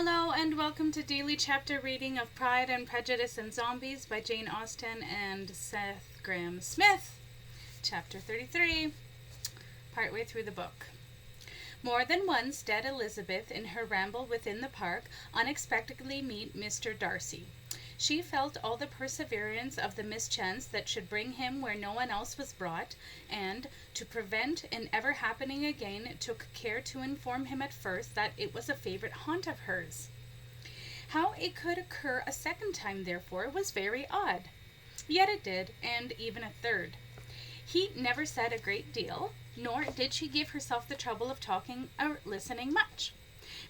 Hello and welcome to Daily Chapter Reading of Pride and Prejudice and Zombies by Jane Austen and Seth Grahame-Smith. Chapter 33, partway through the book. More than once did Elizabeth, in her ramble within the park, unexpectedly meet Mr. Darcy. She felt all the perseverance of the mischance that should bring him where no one else was brought, and, to prevent it ever happening again, took care to inform him at first that it was a favourite haunt of hers. How it could occur a second time, therefore, was very odd. Yet it did, and even a third. He never said a great deal, nor did she give herself the trouble of talking or listening much.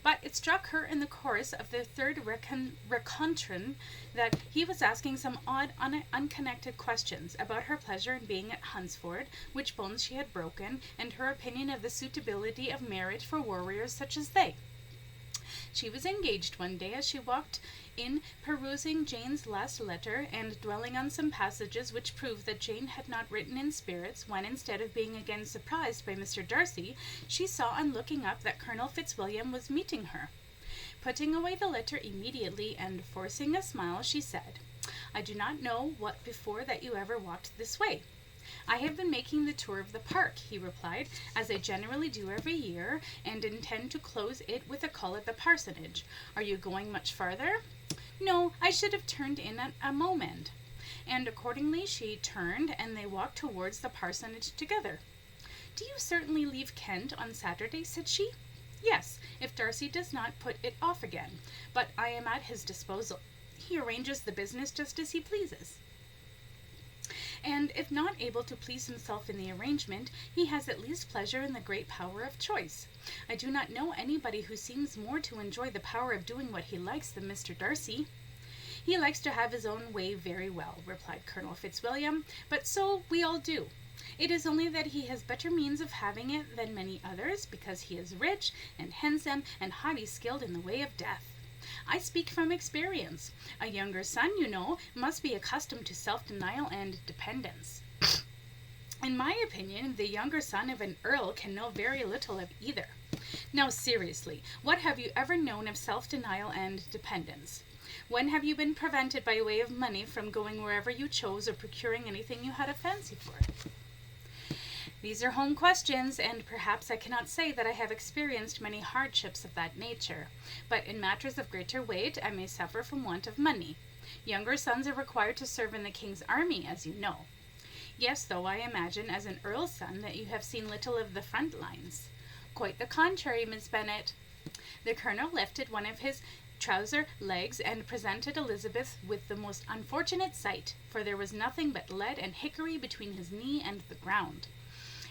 But it struck her in the course of the third rencontre that he was asking some odd, unconnected questions about her pleasure in being at Hunsford, which bones she had broken, and her opinion of the suitability of marriage for warriors such as they. She was engaged one day as she walked in perusing Jane's last letter and dwelling on some passages which proved that Jane had not written in spirits, when, instead of being again surprised by Mr. Darcy, she saw on looking up that Colonel Fitzwilliam was meeting her. Putting away the letter immediately and forcing a smile, she said, "I do not know what before that you ever walked this way." "I have been making the tour of the park," he replied, "as I generally do every year, and intend to close it with a call at the parsonage. Are you going much farther?" "No, I should have turned in at a moment." And accordingly she turned, and they walked towards the parsonage together. "Do you certainly leave Kent on Saturday?" said she. "Yes, if Darcy does not put it off again, but I am at his disposal. He arranges the business just as he pleases. And if not able to please himself in the arrangement, he has at least pleasure in the great power of choice. I do not know anybody who seems more to enjoy the power of doing what he likes than Mr. Darcy." "He likes to have his own way very well," replied Colonel Fitzwilliam, "but so we all do. It is only that he has better means of having it than many others, because he is rich and handsome and highly skilled in the way of death. I speak from experience. A younger son, you know, must be accustomed to self-denial and dependence. In my opinion, the younger son of an earl can know very little of either. Now, seriously, what have you ever known of self-denial and dependence? When have you been prevented by way of money from going wherever you chose or procuring anything you had a fancy for?" These are home questions, and perhaps I cannot say that I have experienced many hardships of that nature. But in matters of greater weight I may suffer from want of money. Younger sons are required to serve in the king's army, as you know. "Yes, though I imagine, as an earl's son, that you have seen little of the front lines." "Quite the contrary, Miss Bennet." The colonel lifted one of his trouser legs and presented Elizabeth with the most unfortunate sight, for there was nothing but lead and hickory between his knee and the ground.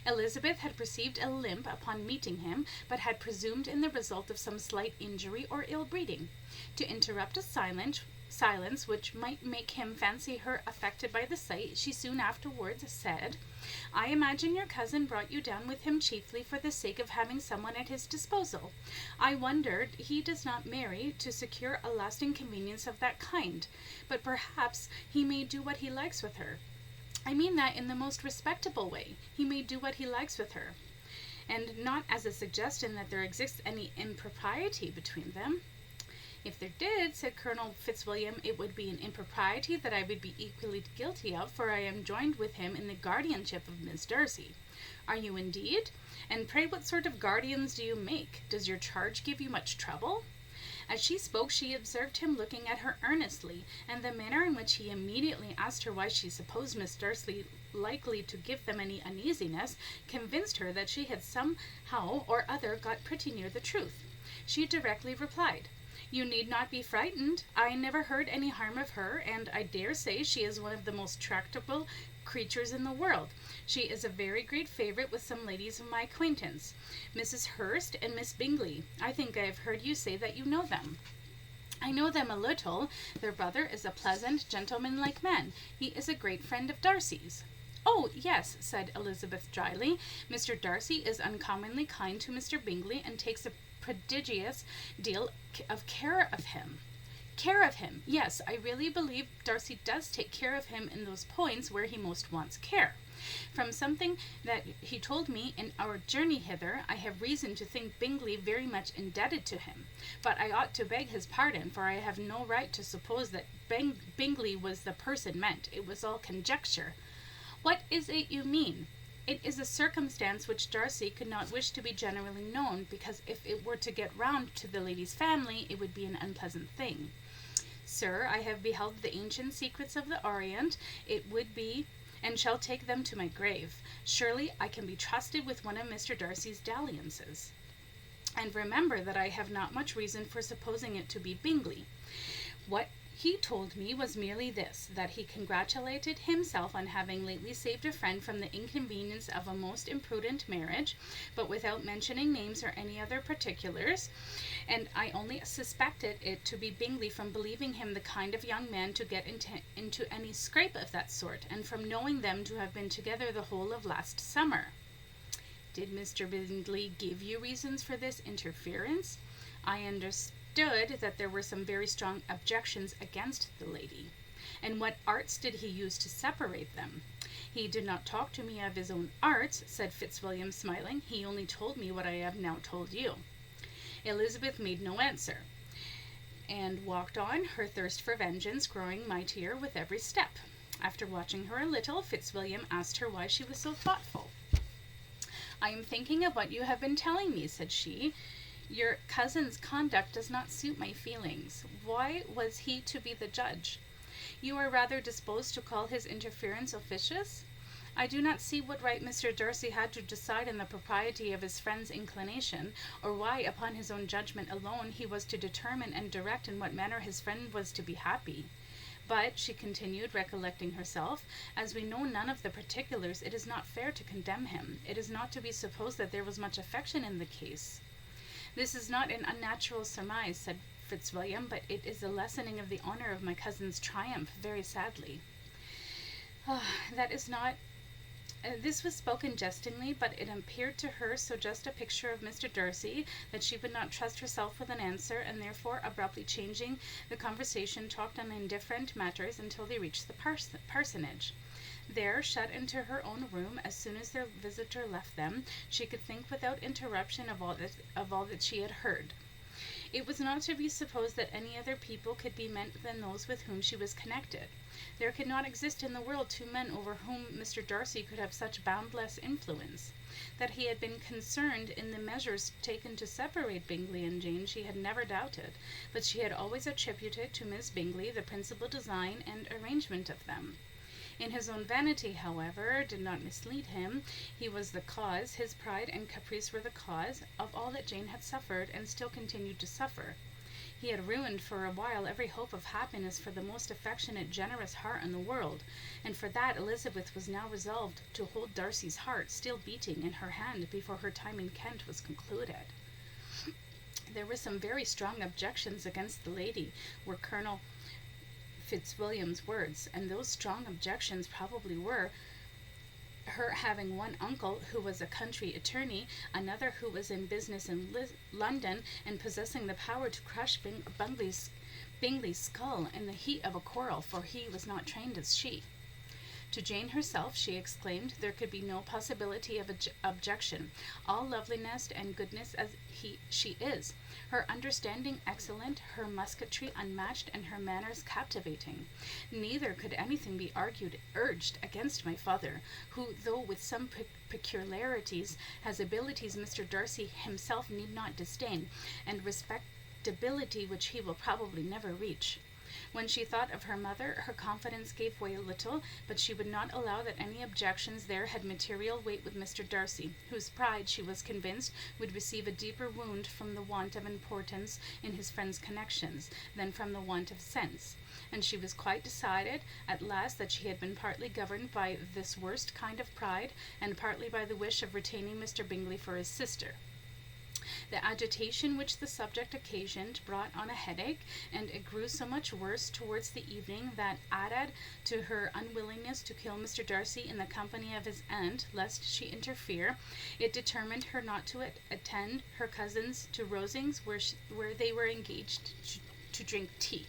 Elizabeth had perceived a limp upon meeting him, but had presumed in the result of some slight injury or ill-breeding. To interrupt a silence which might make him fancy her affected by the sight, she soon afterwards said, "I imagine your cousin brought you down with him chiefly for the sake of having someone at his disposal. I wondered he does not marry to secure a lasting convenience of that kind, but perhaps he may do what he likes with her. I mean that in the most respectable way. He may do what he likes with her, and not as a suggestion that there exists any impropriety between them." "If there did," said Colonel Fitzwilliam, "it would be an impropriety that I would be equally guilty of, for I am joined with him in the guardianship of Miss Darcy." "Are you indeed? And pray what sort of guardians do you make? Does your charge give you much trouble?" As she spoke, she observed him looking at her earnestly, and the manner in which he immediately asked her why she supposed Miss Darcy likely to give them any uneasiness, convinced her that she had somehow or other got pretty near the truth. She directly replied, "You need not be frightened. I never heard any harm of her, and I dare say she is one of the most tractable creatures in the world. She is a very great favourite with some ladies of my acquaintance, Mrs. Hurst and Miss Bingley. I think I have heard you say that you know them." "I know them a little. Their brother is a pleasant, gentlemanlike man. He is a great friend of Darcy's." "Oh, yes," said Elizabeth dryly. "Mr. Darcy is uncommonly kind to Mr. Bingley, and takes a prodigious deal of care of him." "Care of him! Yes, I really believe Darcy does take care of him in those points where he most wants care. From something that he told me in our journey hither, I have reason to think Bingley very much indebted to him. But I ought to beg his pardon, for I have no right to suppose that Bingley was the person meant. It was all conjecture. What is it you mean? It is a circumstance which Darcy could not wish to be generally known, because if it were to get round to the lady's family, it would be an unpleasant thing. Sir, I have beheld the ancient secrets of the Orient. It would be, and shall take them to my grave. Surely I can be trusted with one of Mr. Darcy's dalliances. And remember that I have not much reason for supposing it to be Bingley. What he told me was merely this, that he congratulated himself on having lately saved a friend from the inconvenience of a most imprudent marriage, but without mentioning names or any other particulars, and I only suspected it to be Bingley from believing him the kind of young man to get into any scrape of that sort, and from knowing them to have been together the whole of last summer. Did Mr. Bingley give you reasons for this interference? I understood that there were some very strong objections against the lady. And what arts did he use to separate them? He did not talk to me of his own arts, said Fitzwilliam, smiling. He only told me what I have now told you. Elizabeth made no answer, and walked on, her thirst for vengeance growing mightier with every step. After watching her a little, Fitzwilliam asked her why she was so thoughtful. I am thinking of what you have been telling me, said she. Your cousin's conduct does not suit my feelings. Why was he to be the judge? You are rather disposed to call his interference officious? I do not see what right Mr. Darcy had to decide in the propriety of his friend's inclination, or why, upon his own judgment alone, he was to determine and direct in what manner his friend was to be happy. But, she continued, recollecting herself, as we know none of the particulars, it is not fair to condemn him. It is not to be supposed that there was much affection in the case. This is not an unnatural surmise, said Fitzwilliam, but it is a lessening of the honor of my cousin's triumph, very sadly. That is not... this was spoken jestingly, but it appeared to her so just a picture of Mr. Darcy that she would not trust herself with an answer, and therefore, abruptly changing the conversation, talked on indifferent matters until they reached the parsonage. There, shut into her own room, as soon as their visitor left them, she could think without interruption of all that she had heard. It was not to be supposed that any other people could be meant than those with whom she was connected. There could not exist in the world two men over whom Mr. Darcy could have such boundless influence. That he had been concerned in the measures taken to separate Bingley and Jane she had never doubted, but she had always attributed to Miss Bingley the principal design and arrangement of them. In his own vanity, however, did not mislead him. He was the cause, his pride and caprice were the cause, of all that Jane had suffered and still continued to suffer. He had ruined for a while every hope of happiness for the most affectionate, generous heart in the world, and for that Elizabeth was now resolved to hold Darcy's heart still beating in her hand before her time in Kent was concluded. There were some very strong objections against the lady, were Colonel Fitzwilliam's words, and those strong objections probably were her having one uncle who was a country attorney, another who was in business in London, and possessing the power to crush Bingley's skull in the heat of a quarrel, for he was not trained as she. To Jane herself, she exclaimed, there could be no possibility of objection. All loveliness and goodness as she is, her understanding excellent, her musketry unmatched, and her manners captivating. Neither could anything be urged against my father, who, though with some peculiarities, has abilities Mr. Darcy himself need not disdain, and respectability which he will probably never reach. When she thought of her mother, her confidence gave way a little, but she would not allow that any objections there had material weight with Mr. Darcy, whose pride, she was convinced, would receive a deeper wound from the want of importance in his friend's connections than from the want of sense, and she was quite decided at last that she had been partly governed by this worst kind of pride, and partly by the wish of retaining Mr. Bingley for his sister. The agitation which the subject occasioned brought on a headache, and it grew so much worse towards the evening that, added to her unwillingness to kill Mr. Darcy in the company of his aunt, lest she interfere, it determined her not to attend her cousins to Rosings, where they were engaged to drink tea.